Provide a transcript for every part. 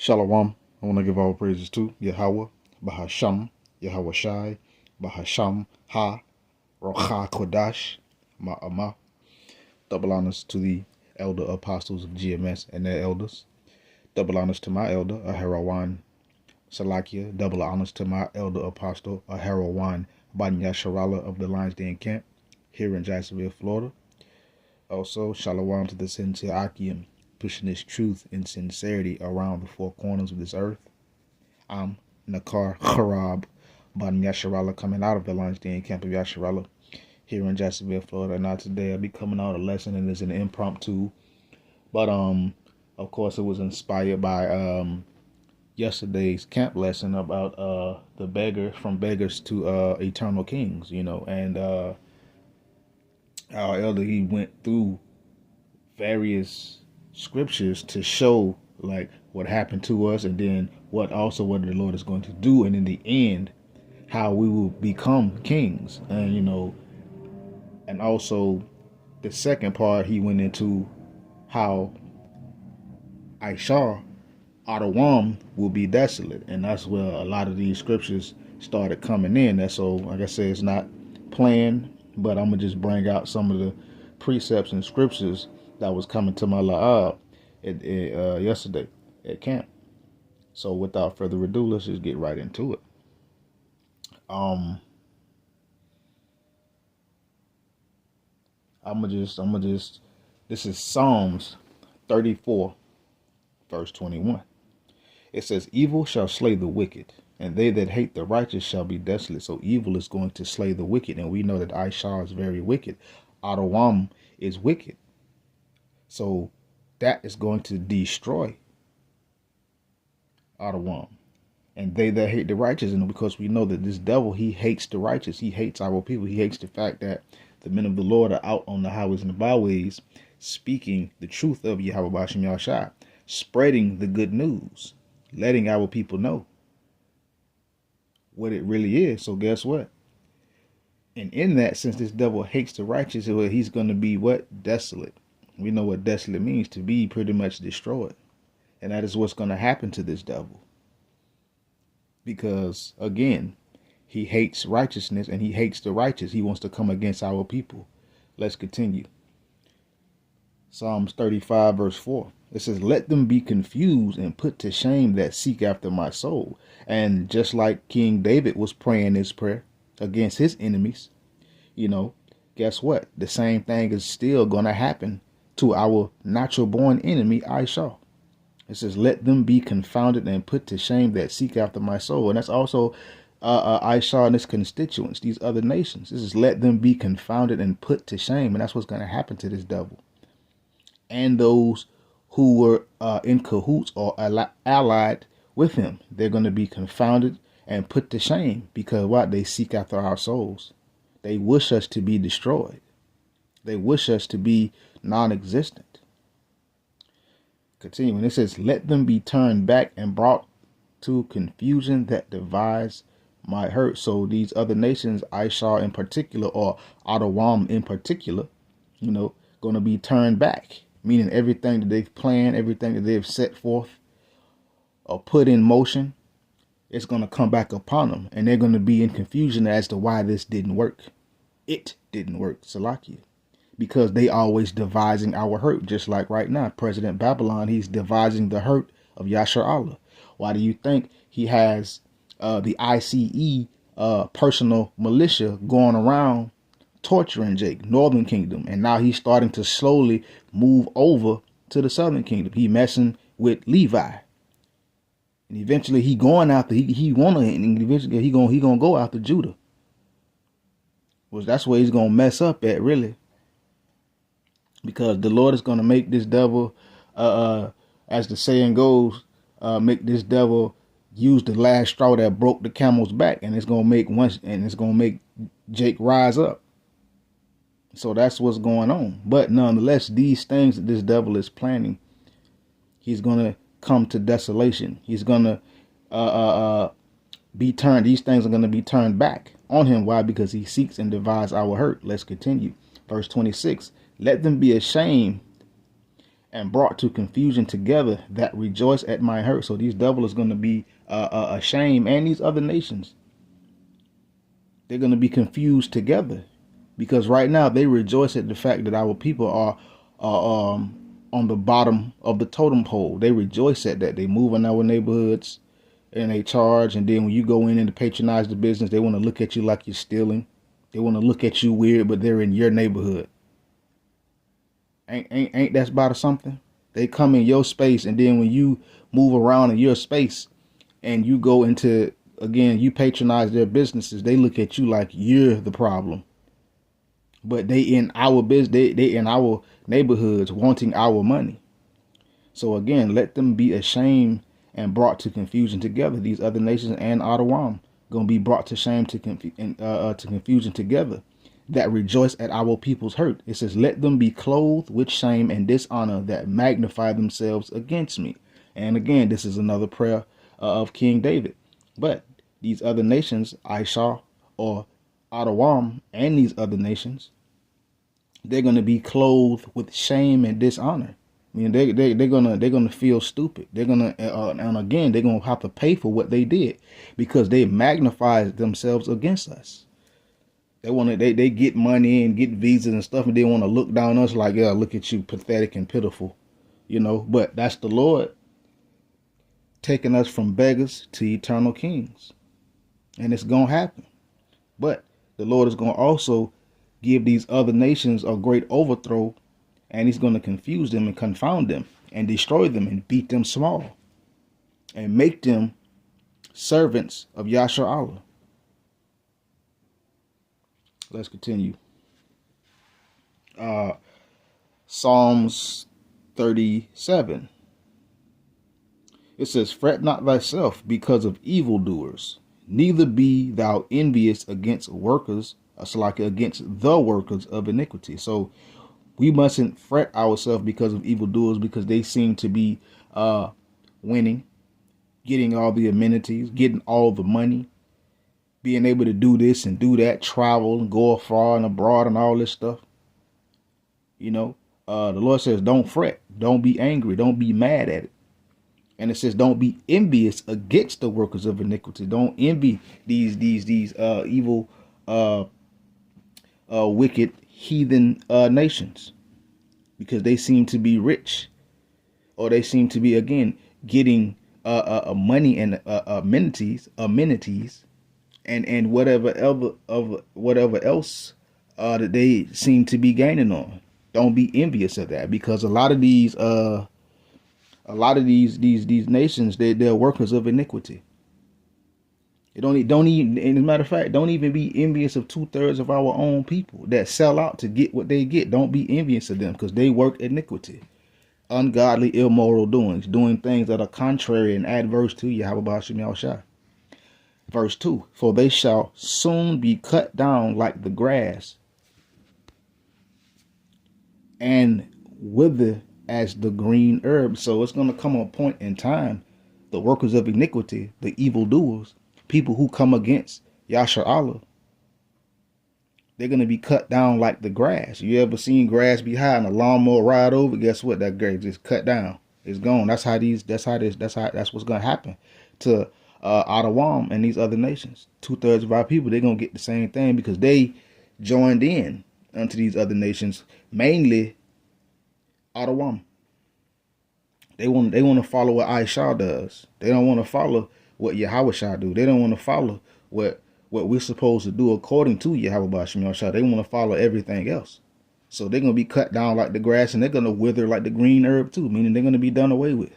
Shalom. I want to give all praises to Yahweh, Bahasham, Yahweh Shai, Bahasham, Ha, Rocha Kodash, Ma'amah. Double honors to the elder apostles of GMS and their elders. Double honors to my elder, Aharawan Salakia. Double honors to my elder apostle, Aharawan Banya Sharala of the Lions Den Camp here in Jacksonville, Florida. Also, Shalom to the Sincere Akim, pushing this truth and sincerity around the four corners of this earth. I'm Nakar Harab Ban Yasharala, coming out of the Lions Den Camp of Yasharala here in Jacksonville, Florida. Now today I'll be coming out a lesson, and it's an impromptu. But of course it was inspired by yesterday's camp lesson about the beggar, from beggars to eternal kings, and our elder, he went through various scriptures to show like what happened to us, and then what the Lord is going to do, and in the end how we will become kings. And also the second part, he went into how Aishar Adawam will be desolate, and that's where a lot of these scriptures started coming in. That's so, like I said, it's not planned, but I'm gonna just bring out some of the precepts and scriptures that was coming to my la'ab yesterday at camp. So without further ado, let's just get right into it. This is Psalms 34, verse 21. It says, evil shall slay the wicked, and they that hate the righteous shall be desolate. So evil is going to slay the wicked, and we know that Aishar is very wicked. Adawam is wicked. So that is going to destroy Adawam. And they that hate the righteous, and because we know that this devil, he hates the righteous. He hates our people. He hates the fact that the men of the Lord are out on the highways and the byways speaking the truth of Yahweh Bashim Yahshai, spreading the good news, letting our people know what it really is. So guess what? And in that, since this devil hates the righteous, he's going to be what? Desolate. We know what desolate means, to be pretty much destroyed. And that is what's going to happen to this devil. Because, again, he hates righteousness and he hates the righteous. He wants to come against our people. Let's continue. Psalms 35, verse 4. It says, let them be confused and put to shame that seek after my soul. And just like King David was praying this prayer against his enemies, guess what? The same thing is still going to happen to our natural born enemy, Aishar. It says, let them be confounded and put to shame that seek after my soul. And that's also Aishar and his constituents, these other nations. This is, let them be confounded and put to shame. And that's what's going to happen to this devil. And those who were in cahoots or allied with him, they're going to be confounded and put to shame, because what? They seek after our souls. They wish us to be destroyed. They wish us to be non-existent. Continuing, it says, let them be turned back and brought to confusion that devise my hurt. So these other nations, Aishar in particular, or Adawam in particular, going to be turned back, meaning everything that they've planned, everything that they've set forth or put in motion, it's going to come back upon them, and they're going to be in confusion as to why this didn't work. It didn't work, Salakia. Because they always devising our hurt, just like right now, President Babylon, he's devising the hurt of Yashar Allah. Why do you think he has the ICE personal militia going around torturing Jake, Northern Kingdom, and now he's starting to slowly move over to the Southern Kingdom? He messing with Levi, and eventually he going after he gonna go after Judah. Well, that's where he's gonna mess up at, really. Because the Lord is going to make this devil, as the saying goes, make this devil use the last straw that broke the camel's back, and it's going to make Jake rise up. So that's what's going on. But nonetheless, these things that this devil is planning, he's going to come to desolation. He's going to be turned. These things are going to be turned back on him. Why? Because he seeks and devises our hurt. Let's continue. Verse 26. Let them be ashamed and brought to confusion together that rejoice at my hurt. So these devils is going to be ashamed, and these other nations, they're going to be confused together, because right now they rejoice at the fact that our people are on the bottom of the totem pole. They rejoice at that. They move in our neighborhoods and they charge, and then when you go in and patronize the business, they want to look at you like you're stealing. They want to look at you weird, but they're in your neighborhood. Ain't that about something? They come in your space, and then when you move around in your space and you go into, again, you patronize their businesses, they look at you like you're the problem. But they in our business, they in our neighborhoods wanting our money. So again, let them be ashamed and brought to confusion together. These other nations and Adawam gonna be brought to shame to confusion together, that rejoice at our people's hurt. It says, let them be clothed with shame and dishonor that magnify themselves against me. And again, this is another prayer of King David. But these other nations, Aisha or Adawam, and these other nations, they're going to be clothed with shame and dishonor. I mean, they're gonna feel stupid. They're gonna and again, they're gonna have to pay for what they did, because they magnified themselves against us. They get money and get visas and stuff, and they want to look down on us like, yeah, look at you, pathetic and pitiful, But that's the Lord taking us from beggars to eternal kings, and it's gonna happen. But the Lord is gonna also give these other nations a great overthrow, and he's gonna confuse them and confound them and destroy them and beat them small and make them servants of Yasha Allah. Let's continue. Psalms 37. It says, fret not thyself because of evildoers, neither be thou envious against workers, against the workers of iniquity. So we mustn't fret ourselves because of evildoers, because they seem to be winning, getting all the amenities, getting all the money, being able to do this and do that, travel and go afar and abroad and all this stuff. The Lord says, don't fret, don't be angry, don't be mad at it. And it says, don't be envious against the workers of iniquity. Don't envy these evil, wicked, heathen nations, because they seem to be rich, or they seem to be, again, getting money and amenities, and whatever else that they seem to be gaining on. Don't be envious of that, because a lot of these nations, they're workers of iniquity. Don't even, as a matter of fact, don't even be envious of 2/3 of our own people that sell out to get what they get. Don't be envious of them, because they work iniquity, ungodly, immoral doings, doing things that are contrary and adverse to Yahweh Hashem Yahushua. Verse 2, for they shall soon be cut down like the grass and wither as the green herb. So it's going to come a point in time, the workers of iniquity, the evildoers, people who come against Yasha Allah, they're going to be cut down like the grass. You ever seen grass be high and a lawnmower ride over? Guess what? That grass just cut down. It's gone. That's what's going to happen to Adawam and these other nations. 2/3 of our people, they're going to get the same thing, because they joined in unto these other nations, mainly Adawam. They want to follow what Aisha does. They don't want to follow what Yahweh do. They don't want to follow what we're supposed to do according to Yahweh Shah. They want to follow everything else. So they're going to be cut down like the grass, and they're going to wither like the green herb too, meaning they're going to be done away with.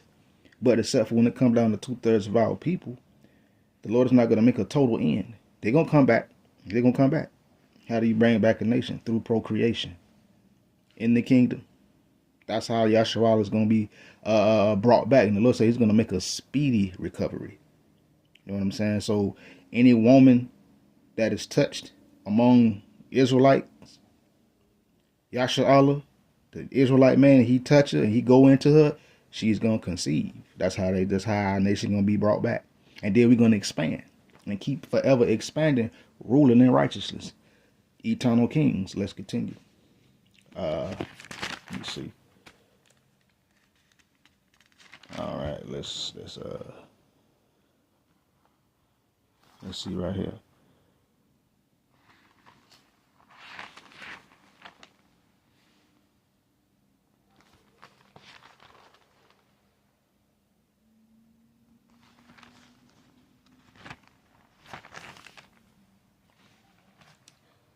But except for when it comes down to 2/3 of our people, the Lord is not going to make a total end. They're going to come back. They're going to come back. How do you bring back a nation? Through procreation in the kingdom. That's how Yahshua is going to be brought back. And the Lord says he's going to make a speedy recovery. You know what I'm saying? So any woman that is touched among Israelites, Yahshua Allah, the Israelite man, he touch her and he go into her, she's going to conceive. That's how our nation going to be brought back. And then we're going to expand and keep forever expanding, ruling in righteousness. Eternal kings. Let's continue. Let me see. right, let's see right here.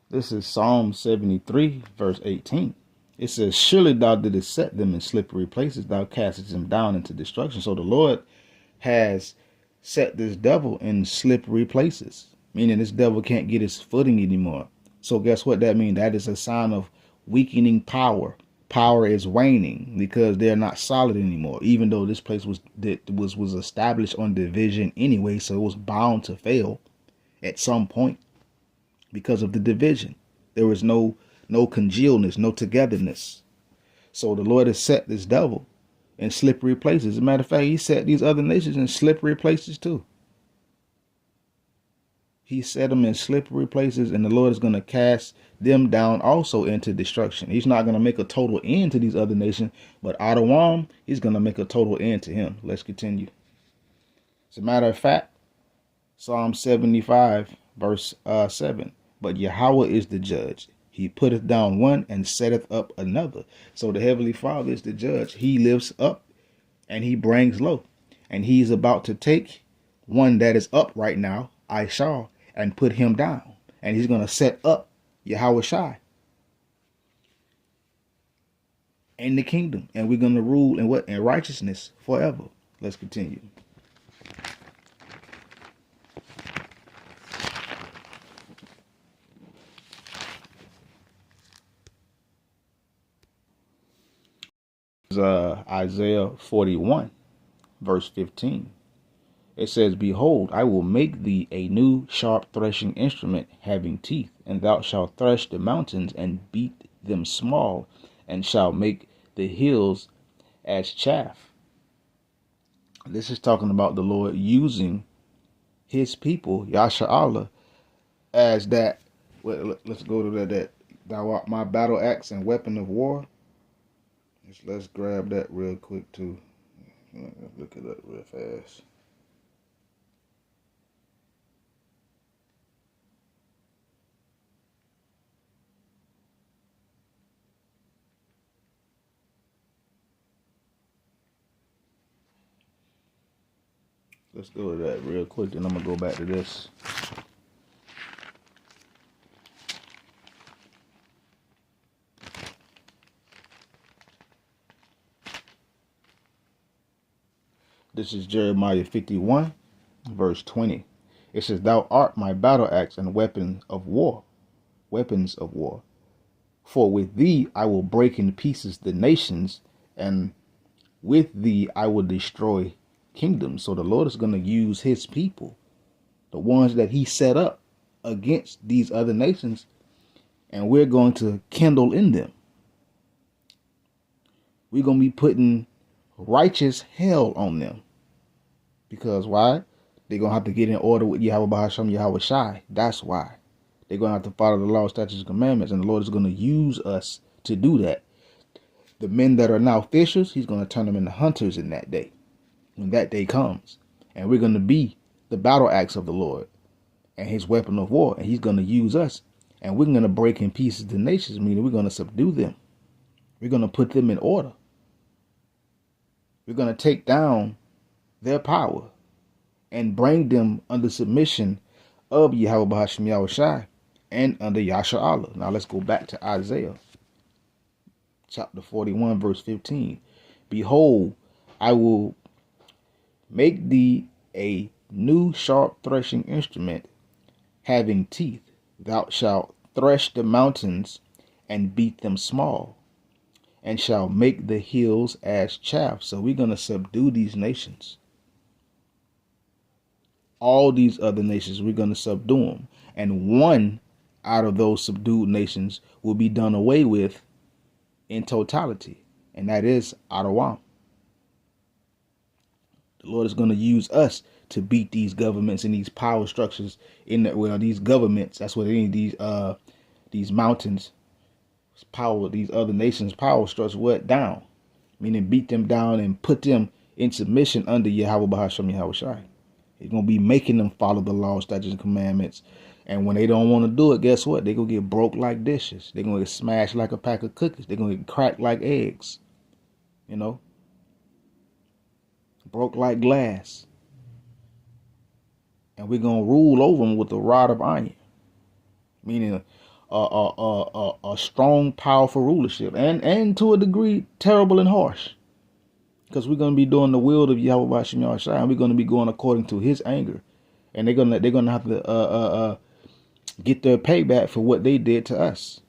This is Psalm 73, verse 18. It says, surely thou didst set them in slippery places, thou castest them down into destruction. So the Lord has set this devil in slippery places, meaning this devil can't get his footing anymore. So guess what that means? That is a sign of weakening power. Power is waning because they're not solid anymore, even though this place was established on division anyway, so it was bound to fail at some point because of the division. There was no congealness, no togetherness. So the Lord has set this devil in slippery places. As a matter of fact, he set these other nations in slippery places too. He set them in slippery places, and the Lord is going to cast them down also into destruction. He's not going to make a total end to these other nations, but Adawam, he's going to make a total end to him. Let's continue. As a matter of fact, Psalm 75, verse 7. But Yahweh is the judge. He putteth down one and setteth up another. So the Heavenly Father is the judge. He lifts up and he brings low. And he's about to take one that is up right now, Ishar, and put him down. And he's going to set up Yahweh Shai in the kingdom. And we're going to rule in what? In righteousness forever. Let's continue. Isaiah 41, verse 15. It says, behold, I will make thee a new sharp threshing instrument having teeth, and thou shalt thresh the mountains and beat them small, and shalt make the hills as chaff. This is talking about the Lord using his people, Yasha'Allah, as that. Well, let's go to that thou art my battle axe and weapon of war. Let's grab that real quick too. Look it up real fast. Let's go to that real quick, and I'm gonna go back to this. This is Jeremiah 51, verse 20. It says, thou art my battle axe and weapons of war. For with thee I will break in pieces the nations, and with thee I will destroy kingdoms. So the Lord is going to use his people, the ones that he set up against these other nations, and we're going to kindle in them. We're going to be putting righteous hell on them. Because why? They're going to have to get in order with Yahweh Bahasham, Yahweh Shai. That's why. They're going to have to follow the law, statutes, and commandments. And the Lord is going to use us to do that. The men that are now fishers, he's going to turn them into hunters in that day. When that day comes. And we're going to be the battle axe of the Lord and his weapon of war. And he's going to use us. And we're going to break in pieces the nations, meaning we're going to subdue them. We're going to put them in order. We're going to take down their power and bring them under submission of Yahweh Bahasham Yahweh Shai and under Yasha'Allah. Now let's go back to Isaiah chapter 41, verse 15. Behold, I will make thee a new sharp threshing instrument having teeth. Thou shalt thresh the mountains and beat them small, and shall make the hills as chaff. So we're going to subdue these nations. All these other nations, we're going to subdue them. And one out of those subdued nations will be done away with in totality. And that is Adawam. The Lord is going to use us to beat these governments and these power structures in the, well, these governments. That's what they need. These mountains, power, these other nations' power structures, what down, meaning beat them down and put them in submission under Yahweh Bahasham Yahweh Shai. He's going to be making them follow the law, statutes, and commandments. And when they don't want to do it, guess what? They're going to get broke like dishes. They're going to get smashed like a pack of cookies. They're going to get cracked like eggs. You know? Broke like glass. And we're going to rule over them with a rod of iron. Meaning a strong, powerful rulership. And to a degree, terrible and harsh. Because we're going to be doing the will of Yahweh Bashim Yahushua, and we're going to be going according to his anger. And they're gonna have to get their payback for what they did to us.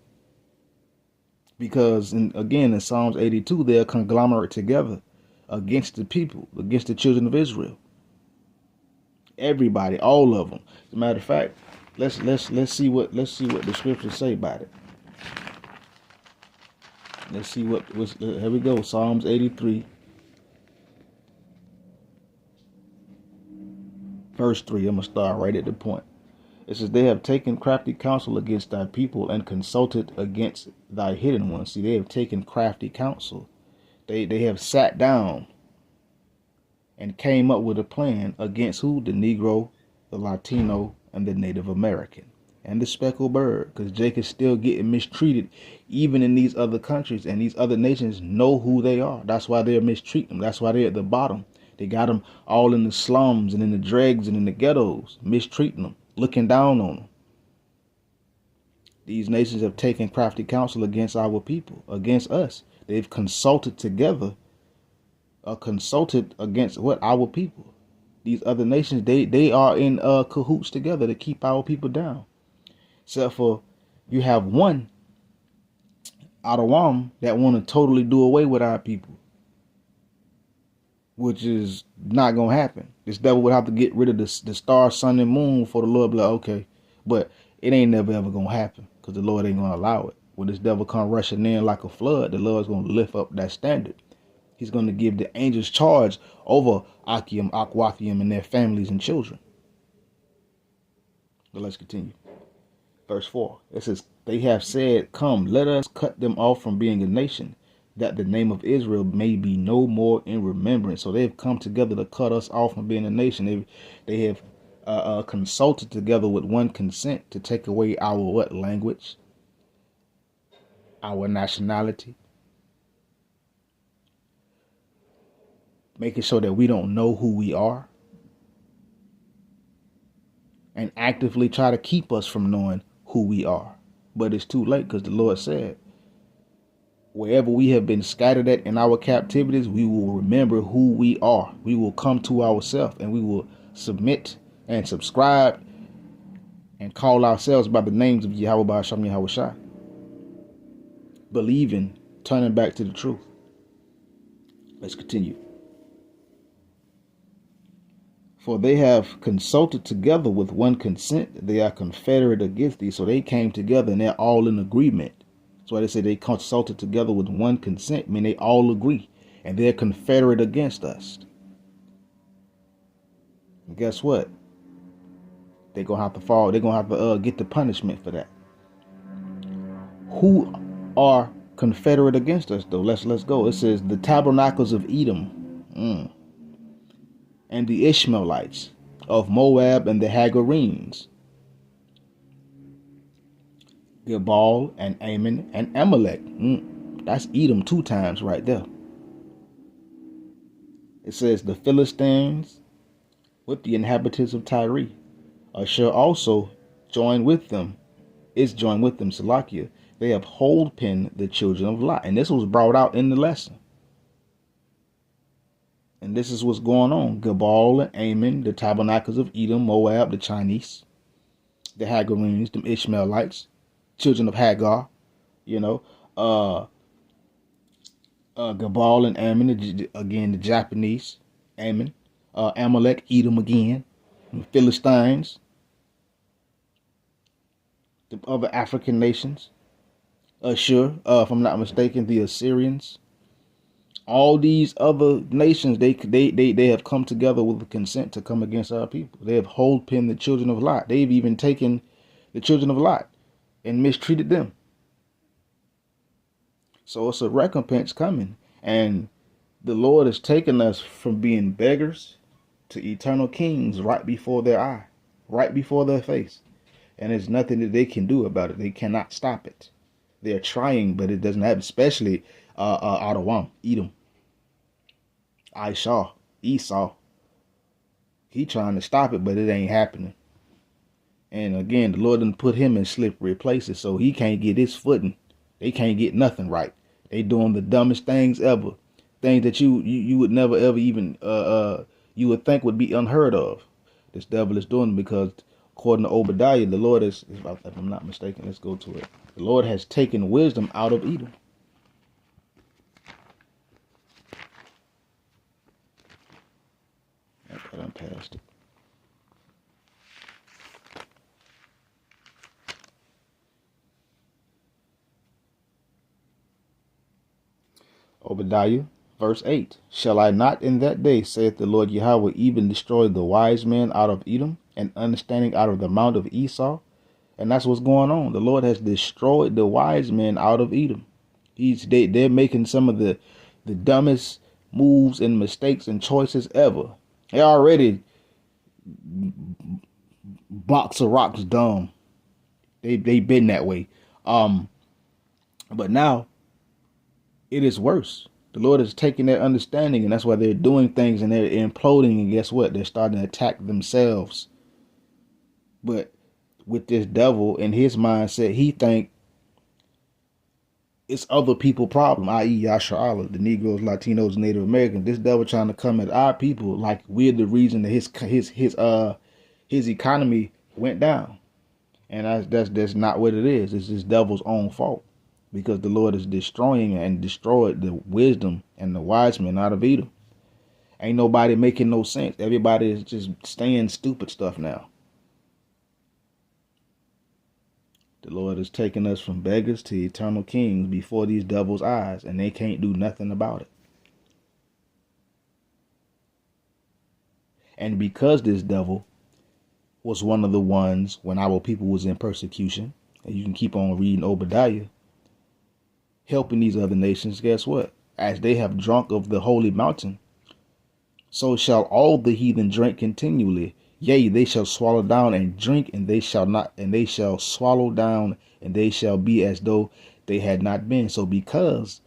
Because in Psalms 82, they're conglomerate together against the people, against the children of Israel. Everybody, all of them. As a matter of fact, let's see what the scriptures say about it. Let's see here we go. Psalms 83. Verse 3, I'm going to start right at the point. It says, they have taken crafty counsel against thy people and consulted against thy hidden ones. See, they have taken crafty counsel. They have sat down and came up with a plan against who? The Negro, the Latino, and the Native American. And the speckled bird. Because Jacob's still getting mistreated even in these other countries. And these other nations know who they are. That's why they're mistreating them. That's why they're at the bottom. They got them all in the slums and in the dregs and in the ghettos, mistreating them, looking down on them. These nations have taken crafty counsel against our people, against us. They've consulted together, consulted against what? Our people. These other nations, they are in cahoots together to keep our people down. Except for you have one out of Wam that want to totally do away with our people. Which is not going to happen. This devil would have to get rid of the star, sun, and moon for the Lord. Be like, okay. But it ain't never ever going to happen. Because the Lord ain't going to allow it. When this devil come rushing in like a flood, the Lord's going to lift up that standard. He's going to give the angels charge over Achium, Akwathium, and their families and children. But let's continue. Verse 4. It says, they have said, come, let us cut them off from being a nation, that the name of Israel may be no more in remembrance. So they've come together to cut us off from being a nation. They have consulted together with one consent to take away our what? Language, our nationality, making sure that we don't know who we are, and actively try to keep us from knowing who we are. But it's too late, because the Lord said, wherever we have been scattered at in our captivities, we will remember who we are. We will come to ourselves, and we will submit and subscribe and call ourselves by the names of Yahweh Ba'asham Yahweh Shai. Believing, turning back to the truth. Let's continue. For they have consulted together with one consent. They are confederate against thee. So they came together and they're all in agreement. That's why they say they consulted together with one consent. I mean, they all agree. And they're confederate against us. And guess what? They're going to have to fall. They're going to have to get the punishment for that. Who are confederate against us, though? Let's go. It says the tabernacles of Edom. And the Ishmaelites of Moab and the Hagarenes. Gebal and Ammon and Amalek. That's Edom 2 times right there. It says the Philistines with the inhabitants of Tyre. Ashur also joined with them. Is joined with them, Salakia. They have hold pinned the children of Lot. And this was brought out in the lesson. And this is what's going on. Gebal and Ammon, the tabernacles of Edom, Moab, the Chinese, the Hagarenes, the Ishmaelites, children of Hagar, Gebal and Ammon, again, the Japanese, Ammon, Amalek, Edom again, the Philistines, the other African nations, Ashur, if I'm not mistaken, the Assyrians. All these other nations, they have come together with the consent to come against our people. They have hold pinned the children of Lot. They've even taken the children of Lot and mistreated them. So it's a recompense coming. And The Lord is taking us from being beggars to eternal kings right before their eye, right before their face. And there's nothing that they can do about it. They cannot stop it. They're trying, but it doesn't happen, especially Adawam, Edom, Aisha, Esau. He trying to stop it, but it ain't happening. And again, the Lord didn't put him in slippery places, so he can't get his footing. They can't get nothing right. They doing the dumbest things ever, things that you would never ever even you would think would be unheard of. This devil is doing it because, according to Obadiah, the Lord is, if I'm not mistaken, let's go to it. The Lord has taken wisdom out of Edom. I done passed it. Obadiah, verse 8. Shall I not in that day, saith the Lord Yahweh, even destroy the wise men out of Edom, and understanding out of the mount of Esau? And that's what's going on. The Lord has destroyed the wise men out of Edom. They're making some of the dumbest moves and mistakes and choices ever. They already box of rocks dumb. They been that way. But now it is worse. The Lord is taking their understanding, and that's why they're doing things and they're imploding. And guess what? They're starting to attack themselves. But with this devil in his mindset, he think it's other people's problem, i.e. Yasha Allah, the Negroes, Latinos, Native Americans. This devil trying to come at our people like we're the reason that his economy went down. And that's not what it is. It's this devil's own fault. Because the Lord is destroying and destroyed the wisdom and the wise men out of Edom. Ain't nobody making no sense. Everybody is just saying stupid stuff now. The Lord is taking us from beggars to eternal kings before these devils' eyes, and they can't do nothing about it. And because this devil was one of the ones when our people was in persecution, and you can keep on reading Obadiah, helping these other nations, guess what? As they have drunk of the holy mountain, so shall all the heathen drink continually. Yea, they shall swallow down and drink, and they shall swallow down, and they shall be as though they had not been. So because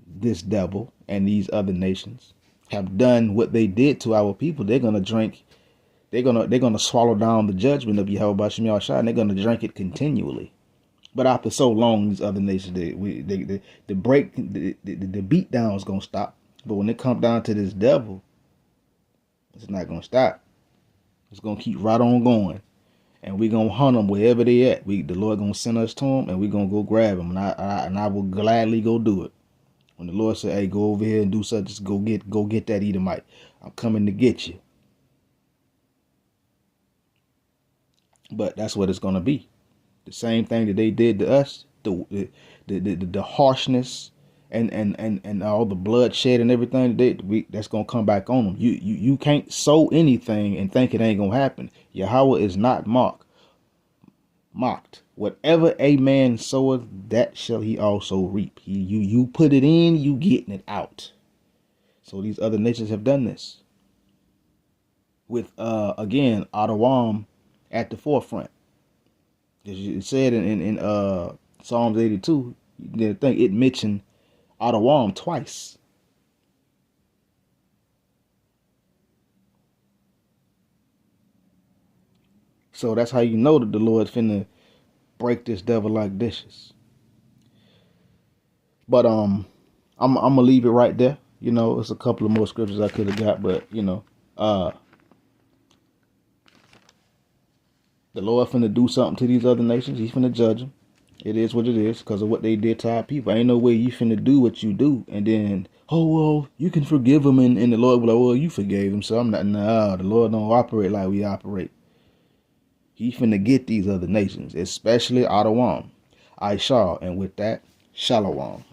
this devil and these other nations have done what they did to our people, they're gonna drink, they're gonna swallow down the judgment of Yahweh Bashim Yahshua, and they're gonna drink it continually. But after so long, these other nations, the beat down is gonna stop. But when it comes down to this devil, it's not gonna stop. It's gonna keep right on going, and we're gonna hunt them wherever they at. The Lord gonna send us to them, and we're gonna go grab them, and I will gladly go do it. When the Lord said, "Hey, go over here and do such, just go get that Edomite. I'm coming to get you." But that's what it's gonna be. The same thing that they did to us, the harshness and all the bloodshed and everything that's gonna come back on them. You can't sow anything and think it ain't gonna happen. Yahweh is not mocked. Whatever a man soweth, that shall he also reap. You put it in, you getting it out. So these other nations have done this. With again, Adawam at the forefront. It said in Psalms 82, you think it mentioned Adawam twice. So that's how you know that the Lord finna break this devil like dishes. But I'm gonna leave it right there. You know, it's a couple of more scriptures I could have got, but you know, the Lord finna do something to these other nations. He's finna judge them. It is what it is because of what they did to our people. Ain't no way you finna do what you do and then, oh, well, you can forgive them. And the Lord will be like, well, you forgave him. So I'm not, nah, the Lord don't operate like we operate. He finna get these other nations, especially Adawam, Aisha. And with that, Shalom.